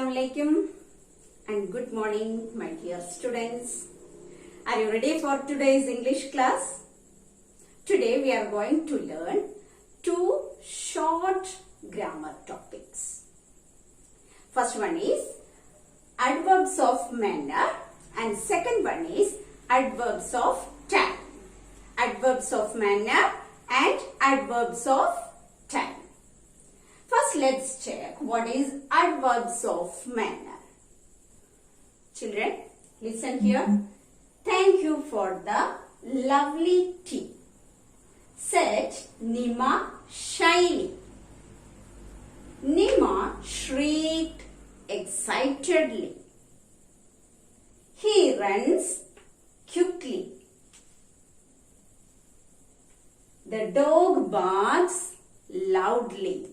Assalamu alaikum and good morning, my dear students. Are you ready for today's English class? Today we are going to learn two short grammar topics. First one is adverbs of manner and second one is adverbs of time. Adverbs of manner and adverbs of time. First, let's check what is adverbs of manner. Children, listen here. Thank you for the lovely tea, said Nima shyly. Nima shrieked excitedly. He runs quickly. The dog barks loudly.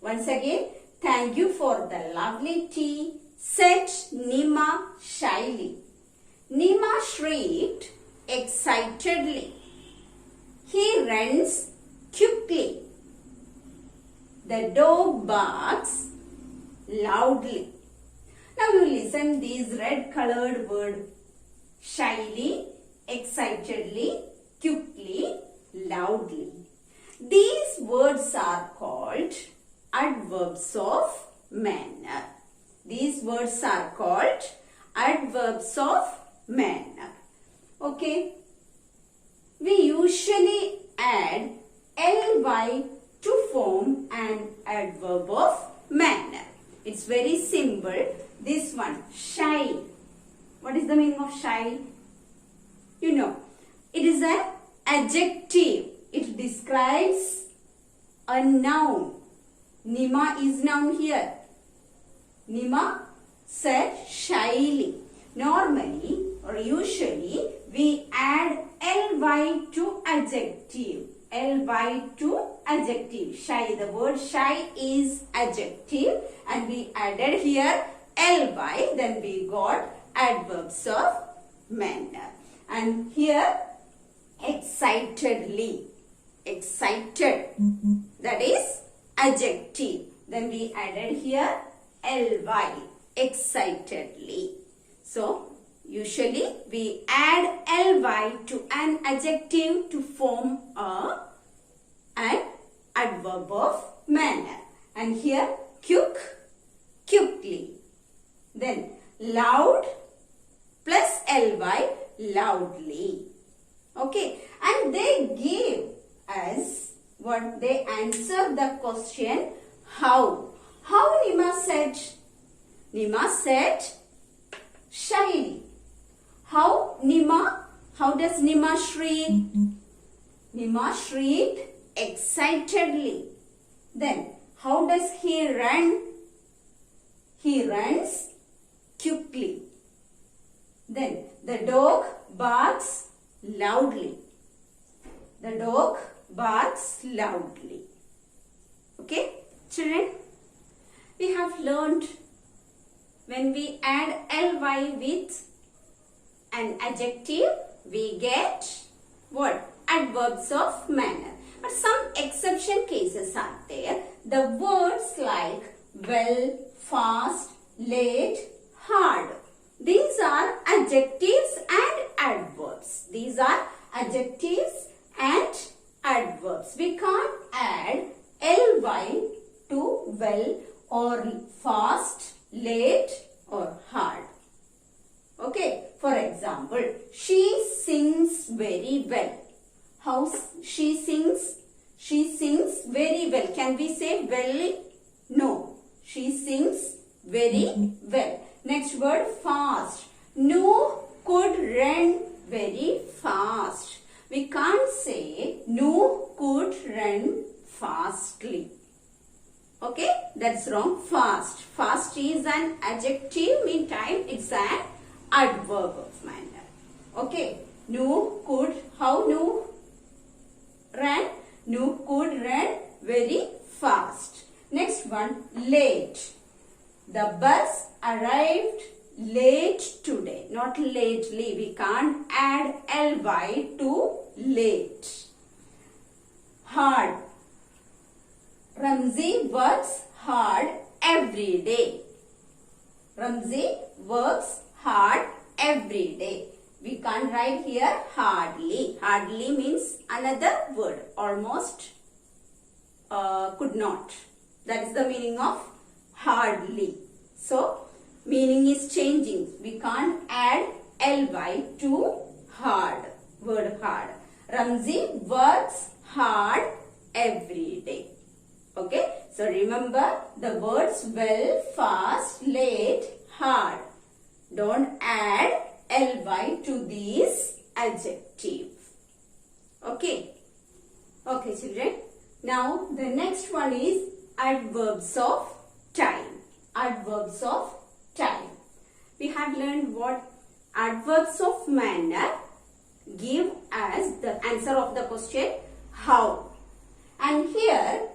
Once again, thank you for the lovely tea, said Nima shyly. Nima shrieked excitedly. He runs quickly. The dog barks loudly. Now you listen these red colored words. Shyly, excitedly, quickly, loudly. These words are called adverbs of manner. These words are called adverbs of manner. Okay. We usually add ly to form an adverb of manner. It's very simple. This one, shy. What is the meaning of shy? You know, it is an adjective. It describes a noun. Nima is noun here. Nima said shyly. Normally or usually we add ly to adjective. Ly to adjective. Shy. The word shy is adjective and we added here ly. Then we got adverbs of manner. And here excitedly. Excited. That is adjective. Then we added here ly. Excitedly. So, usually we add ly to an adjective to form an adverb of manner. And here quickly. Then loud plus ly, loudly. Okay. And they gave us what they answered the question how. How Nima said? Nima said shyly. How Nima? How does Nima shriek? Nima shrieked excitedly. Then how does he run? He runs quickly. Then the dog barks loudly. The dog barks loudly. Okay, children, we have learned when we add ly with an adjective, we get what? Adverbs of manner. But some exception cases are there. The words like well, fast, late, hard. These are adjectives and adverbs. These are adjectives and adverbs. We can't add ly to well or fast, late or hard. Okay. For example, she sings very well. How she sings? She sings very well. Can we say well? No. She sings very well. Next word, fast. No could run very fast. We can't say no could run fastly. Okay, that's wrong. Fast. Fast is an adjective. Meantime, it's an adverb of manner. Okay, no could. How no ran? No could run very fast. Next one, late. The bus arrived late today. Not lately. We can't add ly to late. Hard. Ramzi works hard every day. Ramzi works hard every day. We can't write here hardly. Hardly means another word. Almost could not. That is the meaning of hardly. So, meaning is changing. We can't add ly to hard. Word hard. Ramzi works hard every day. Okay. So, remember the words well, fast, late, hard. Don't add ly to these adjectives. Okay. Okay, children. Now, the next one is adverbs of time. Adverbs of time. We had learned what adverbs of manner give as the answer of the question how. And here,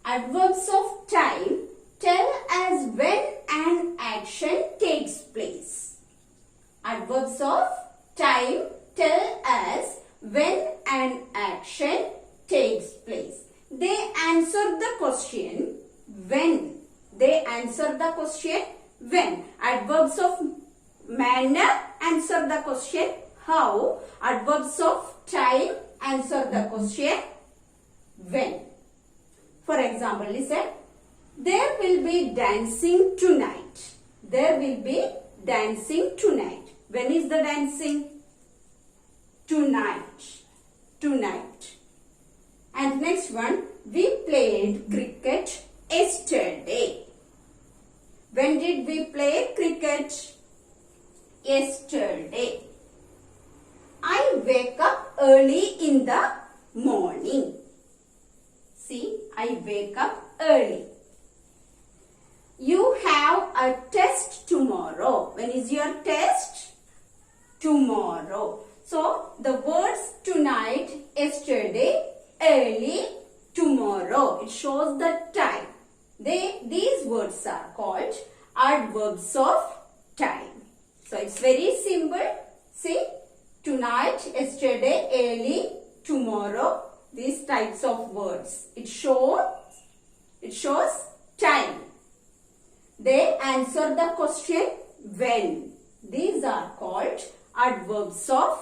adverbs of time tell us when an action takes place. Adverbs of time tell us when an action takes place. They answer the question when. They answer the question when. Adverbs of manner answer the question how. Adverbs of time answer the question when. For example, listen. There will be dancing tonight. There will be dancing tonight. When is the dancing? Tonight. Tonight. And next one, we played cricket yesterday. When did we play cricket? Yesterday. I wake up early in the morning. See, I wake up early. You have a test tomorrow. When is your test? Tomorrow. So, the words tonight, yesterday, early, tomorrow. It shows the time. These words are called adverbs of time. So, it's very simple. See, tonight, yesterday, early, tomorrow. These types of words. It shows time. They answer the question when. These are called adverbs of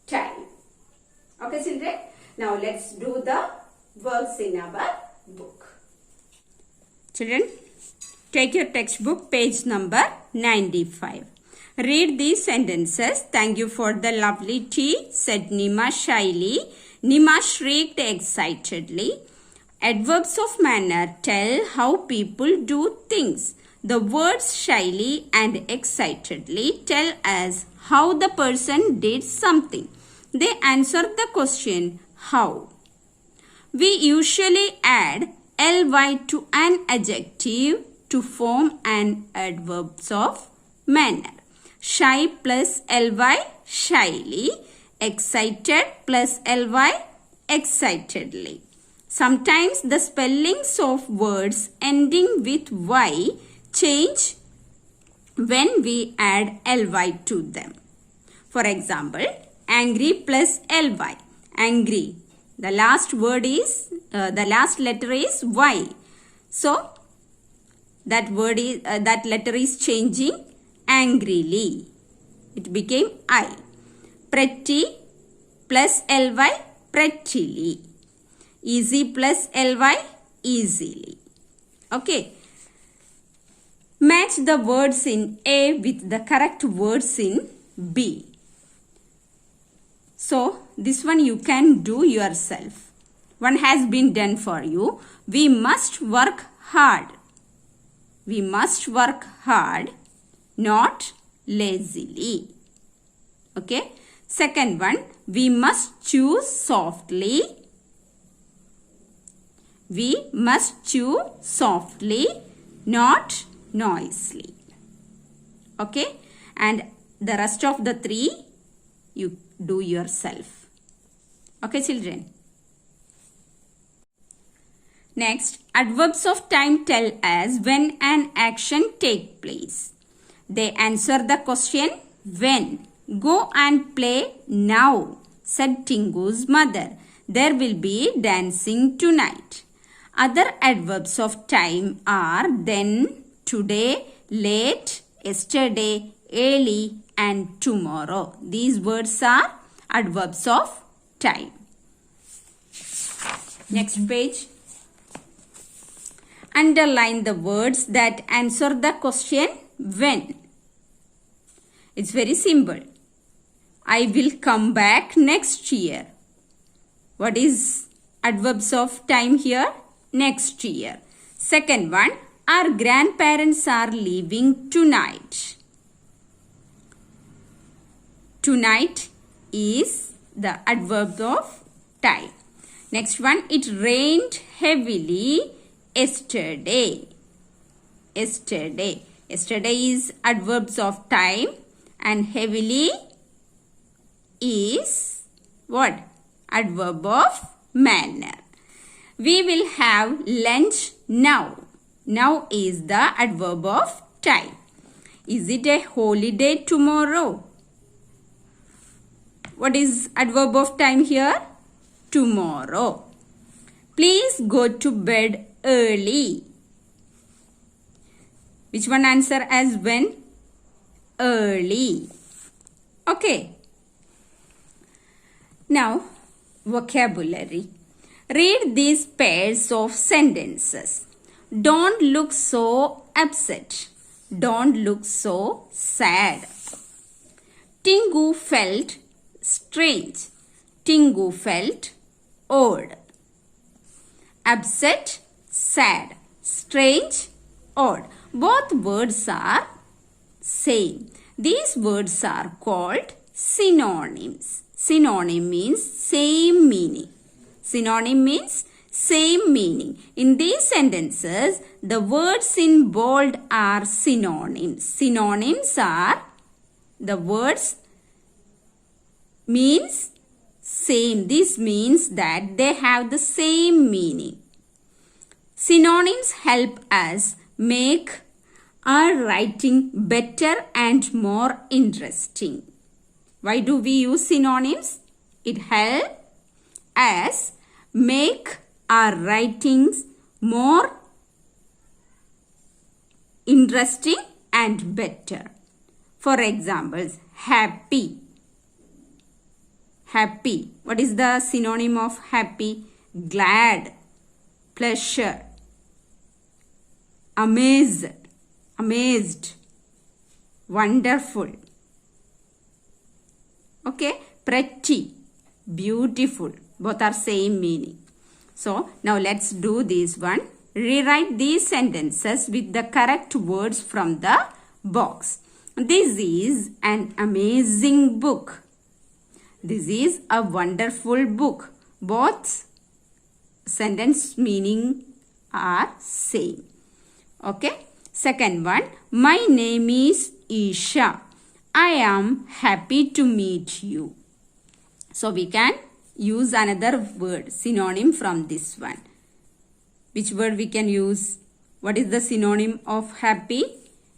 time. Okay, children. Now let's do the works in our book. Children, take your textbook, page number 95. Read these sentences. Thank you for the lovely tea, said Nima shyly. Nima shrieked excitedly. Adverbs of manner tell how people do things. The words shyly and excitedly tell us how the person did something. They answer the question how. We usually add ly to an adjective to form an adverbs of manner. Shy plus ly, shyly. Excited plus ly, excitedly. Sometimes the spellings of words ending with y change when we add ly to them. For example, angry plus ly. Angry. The last word is, the last letter is y. So, that letter is changing angrily. It became I. Pretty plus ly, prettily. Easy plus ly, easily. Okay. Match the words in A with the correct words in B. So, this one you can do yourself. One has been done for you. We must work hard. We must work hard, not lazily. Okay. Second one, we must chew softly. We must chew softly, not noisily. Okay. And the rest of the three, you do yourself. Okay, children. Next, adverbs of time tell us when an action takes place. They answer the question when. Go and play now, said Tingu's mother. There will be dancing tonight. Other adverbs of time are then, today, late, yesterday, early and tomorrow. These words are adverbs of time. Next page. Underline the words that answer the question when. It's very simple. I will come back next year. What is adverbs of time here? Next year. Second one, our grandparents are leaving tonight. Tonight is the adverb of time. Next one, it rained heavily yesterday. Yesterday. Yesterday is adverbs of time and heavily is what? Adverb of manner. We will have lunch now. Now is the adverb of time. Is it a holiday tomorrow? What is adverb of time here? Tomorrow. Please go to bed early. Which one answer as when? Early. Okay. Now, vocabulary. Read these pairs of sentences. Don't look so upset. Don't look so sad. Tingu felt strange. Tingu felt odd. Upset, sad, strange, odd. Both words are same. These words are called synonyms. Synonym means same meaning. Synonym means same meaning. In these sentences, the words in bold are synonyms. Synonyms are the words means same. This means that they have the same meaning. Synonyms help us make our writing better and more interesting. Why do we use synonyms? It helps us make our writings more interesting and better. For examples, happy. Happy. What is the synonym of happy? Glad, pleasure, amazed, amazed, wonderful. Okay, pretty, beautiful. Both are same meaning. So, now let's do this one. Rewrite these sentences with the correct words from the box. This is an amazing book. This is a wonderful book. Both sentence meaning are same. Okay. Second one. My name is Isha. I am happy to meet you. So we can use another word, synonym from this one. Which word we can use? What is the synonym of happy?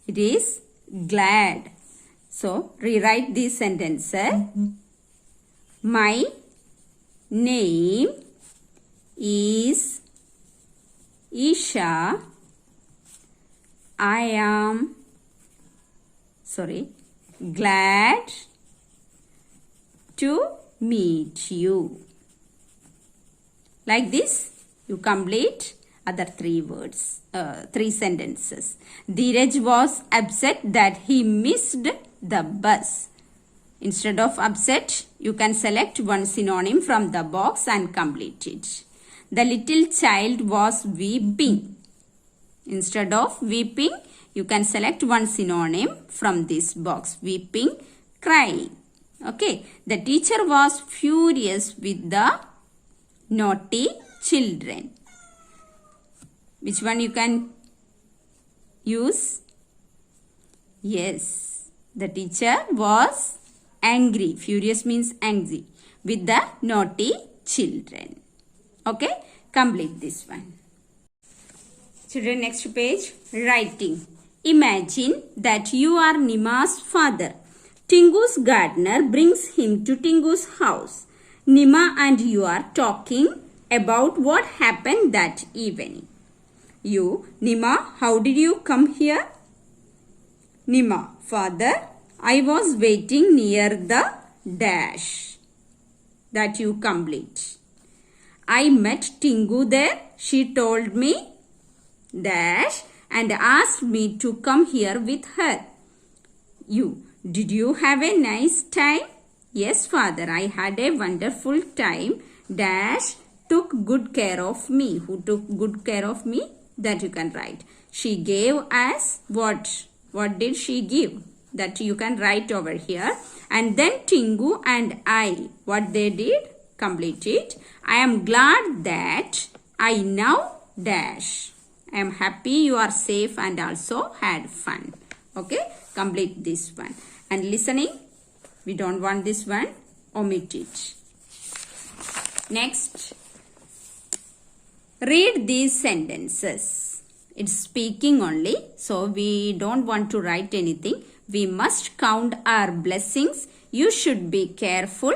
It is glad. So rewrite this sentence. My name is Isha. I am glad to meet you. Like this, you complete other three sentences. Dheeraj was upset that he missed the bus. Instead of upset, you can select one synonym from the box and complete it. The little child was weeping. Instead of weeping, you can select one synonym from this box. Weeping, crying. Okay. The teacher was furious with the naughty children. Which one you can use? Yes. The teacher was angry. Furious means angry. With the naughty children. Okay. Complete this one. Children, next page. Writing. Imagine that you are Nima's father. Tingu's gardener brings him to Tingu's house. Nima and you are talking about what happened that evening. You, Nima, how did you come here? Nima. Father, I was waiting near the dash. That you complete. I met Tingu there. She told me dash and asked me to come here with her. You. Did you have a nice time? Yes, father, I had a wonderful time. Dash took good care of me. Who took good care of me? That you can write. She gave us what? What did she give? That you can write over here. And then Tingu and I, what they did? Complete it. I am glad that I now dash. I am happy you are safe and also had fun. Okay, complete this one. And listening, we don't want this one, omit it. Next, read these sentences. It's speaking only, so we don't want to write anything. We must count our blessings. You should be careful.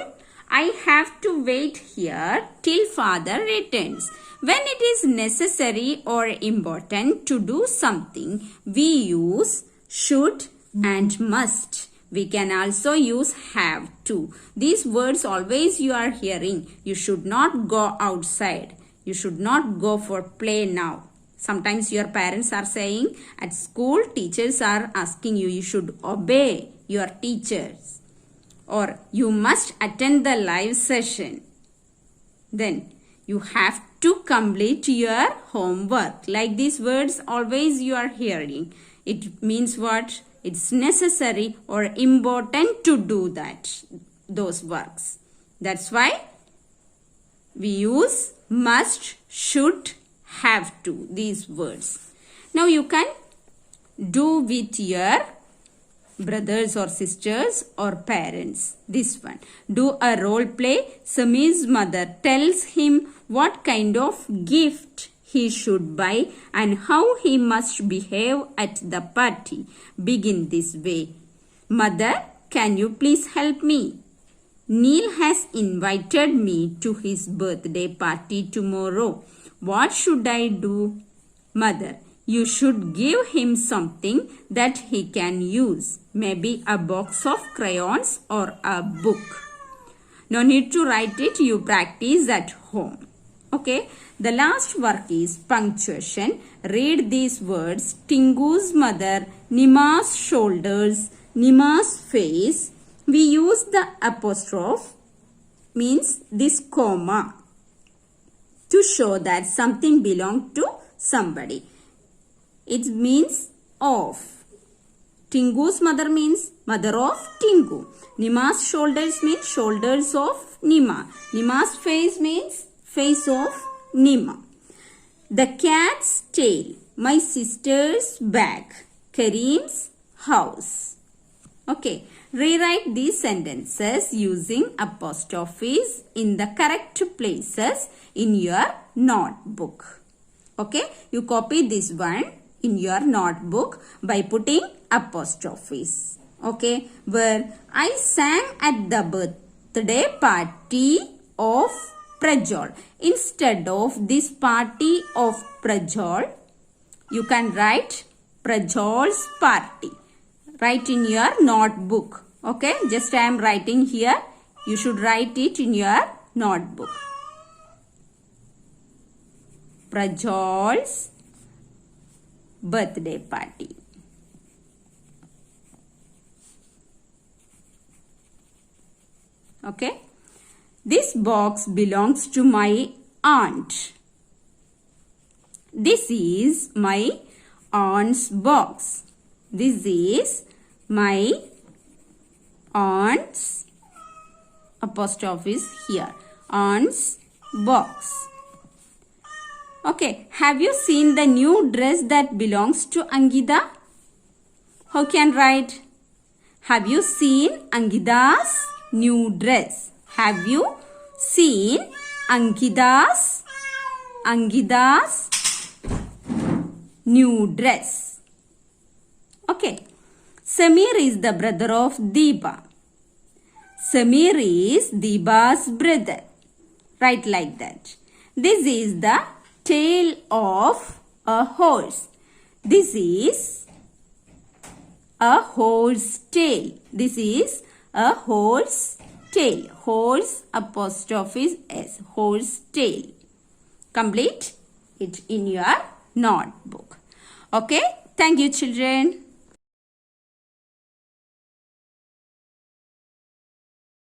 I have to wait here till father returns. When it is necessary or important to do something, we use should and must. We can also use have to. These words always you are hearing. You should not go outside. You should not go for play now. Sometimes your parents are saying at school, teachers are asking you, you should obey your teachers. Or you must attend the live session. Then you have to complete your homework. Like these words always you are hearing. It means what? It's necessary or important to do those works. That's why we use must, should, have to, these words. Now you can do with your brothers or sisters or parents. This one. Do a role play. Samir's mother tells him what kind of gift he should buy and how he must behave at the party. Begin this way. Mother, can you please help me? Neil has invited me to his birthday party tomorrow. What should I do? Mother, you should give him something that he can use. Maybe a box of crayons or a book. No need to write it. You practice at home. Okay. The last work is punctuation. Read these words. Tingu's mother, Nima's shoulders, Nima's face. We use the apostrophe, means this comma, to show that something belongs to somebody. It means of. Tingu's mother means mother of Tingu. Nima's shoulders means shoulders of Nima. Nima's face means face of Nima. The cat's tail. My sister's bag. Kareem's house. Okay. Rewrite these sentences using apostrophes in the correct places in your notebook. Okay. You copy this one in your notebook by putting apostrophes. Okay. Where I sang at the birthday party of Prajol. Instead of this party of Prajol, you can write Prajol's party. Write in your notebook. Okay. Just I am writing here. You should write it in your notebook. Prajol's birthday party. Okay. This box belongs to my aunt. This is my aunt's box. This is my aunt's, apostrophe is here, aunt's box. Okay, have you seen the new dress that belongs to Angida? How can write? Have you seen Angida's new dress? Have you seen Angida's new dress? Okay. Samir is the brother of Deepa. Samir is Deepa's brother. Write like that. This is the tail of a horse. This is a horse tail. This is a horse tail. Horse apostrophe S. Horse tail. Complete it in your notebook. Okay. Thank you, children.